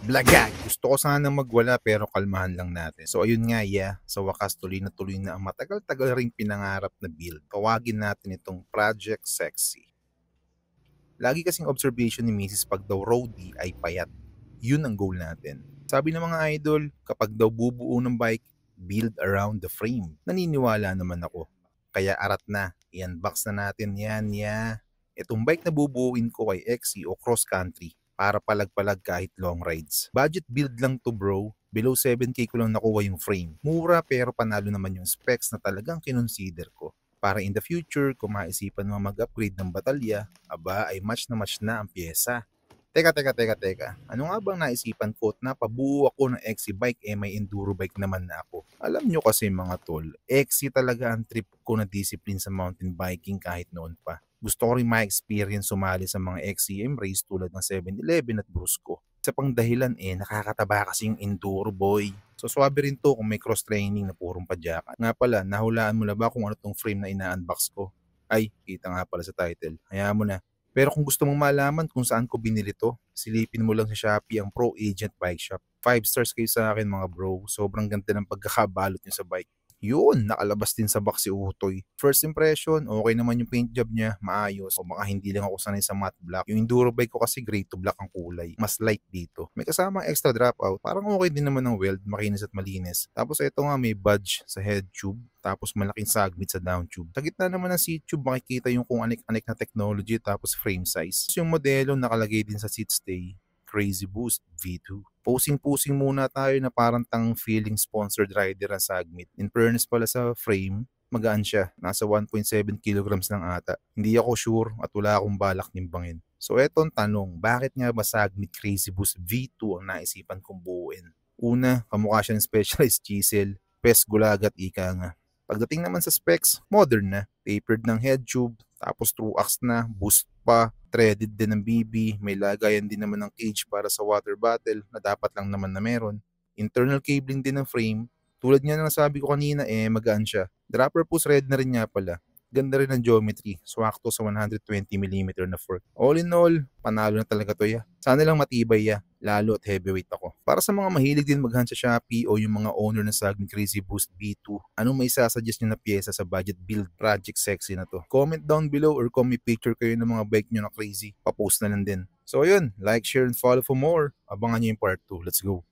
Blagag! Gusto ko sanang magwala pero kalmahan lang natin. So ayun nga, sa wakas tuloy na ang matagal-tagal ring pinangarap na build. Tawagin natin itong Project Sexy. Lagi kasing observation ni Mrs. pag daw roadie ay payat. Yun ang goal natin. Sabi ng mga idol, kapag daw bubuo ng bike, build around the frame. Naniniwala naman ako. Kaya arat na, i-unbox na natin yan. Itong bike na bubuuin ko ay XC o cross country para palag-palag kahit long rides. Budget build lang to bro. Below 7K ko lang nakuha yung frame. Mura pero panalo naman yung specs na talagang kinonsider ko. Para in the future, kung maisipan mo mag-upgrade ng batalya, aba ay match na ang pyesa. Teka. Ano nga bang naisipan ko at napabuo ako ng XC bike may enduro bike naman na ako. Alam nyo kasi mga tol, XC talaga ang trip ko na discipline sa mountain biking kahit noon pa. Gusto ko rin ma-experience sumali sa mga XCM race tulad ng 7-Eleven at Brusco. Isa pang dahilan nakakataba kasi yung enduro boy. So swabe rin to kung may cross-training na purong padyakan. Nga pala, nahulaan mo na ba kung ano tong frame na ina-unbox ko? Ay, kita nga pala sa title. Hayaan mo na. Pero kung gusto mong malaman kung saan ko binili to, silipin mo lang sa Shopee ang Pro Agent Bike Shop. 5 stars kayo sa akin mga bro. Sobrang ganda ng pagkakabalot niya sa bike. Yun, nakalabas din sa box si Utoy. First impression, okay naman yung paint job niya, maayos. O baka hindi lang ako sanay sa matte black. Yung enduro bike ko kasi gray to black ang kulay. Mas light dito. May kasamang extra dropout. Parang okay din naman ng weld, makinis at malinis. Tapos ito nga may budge sa head tube. Tapos malaking sagmit sa down tube. Sa gitna naman ng seat tube, makikita yung kung anik-anik na technology tapos frame size. Yung modelo nakalagay din sa seat stay, Crazy Boost V2. Posing-pusing muna tayo na parang tang feeling sponsored rider ang sagmit. In fairness pala sa frame, magaan siya. Nasa 1.7 kilograms lang ata. Hindi ako sure at wala akong balak nimbangin. So eto ang tanong, bakit nga ba sagmit Crazy Boost V2 ang naisipan kong buuin? Una, kamukha siya ng Specialized Chisel, pes gulagat ika nga. Pagdating naman sa specs, modern na. Tapered ng head tube, tapos true axe na, boost pa, threaded din ng BB, may lagayan din naman ng cage para sa water bottle na dapat lang naman na meron. Internal cabling din ng frame. Tulad nga na nasabi ko kanina magaan siya. Dropper post red na rin nga pala. Ganda rin ang geometry, swakto sa 120mm na fork. All in all, panalo na talaga to Sana lang matibay lalo at heavyweight ako. Para sa mga mahilig din maghan sa Shopee o yung mga owner ng Sagni Crazy Boost B2, anong may sasuggest nyo na pyesa sa budget build project sexy na to? Comment down below or kung may picture kayo ng mga bike nyo na crazy, papost na lang din. So yun, like, share, and follow for more. Abangan nyo yung part 2. Let's go!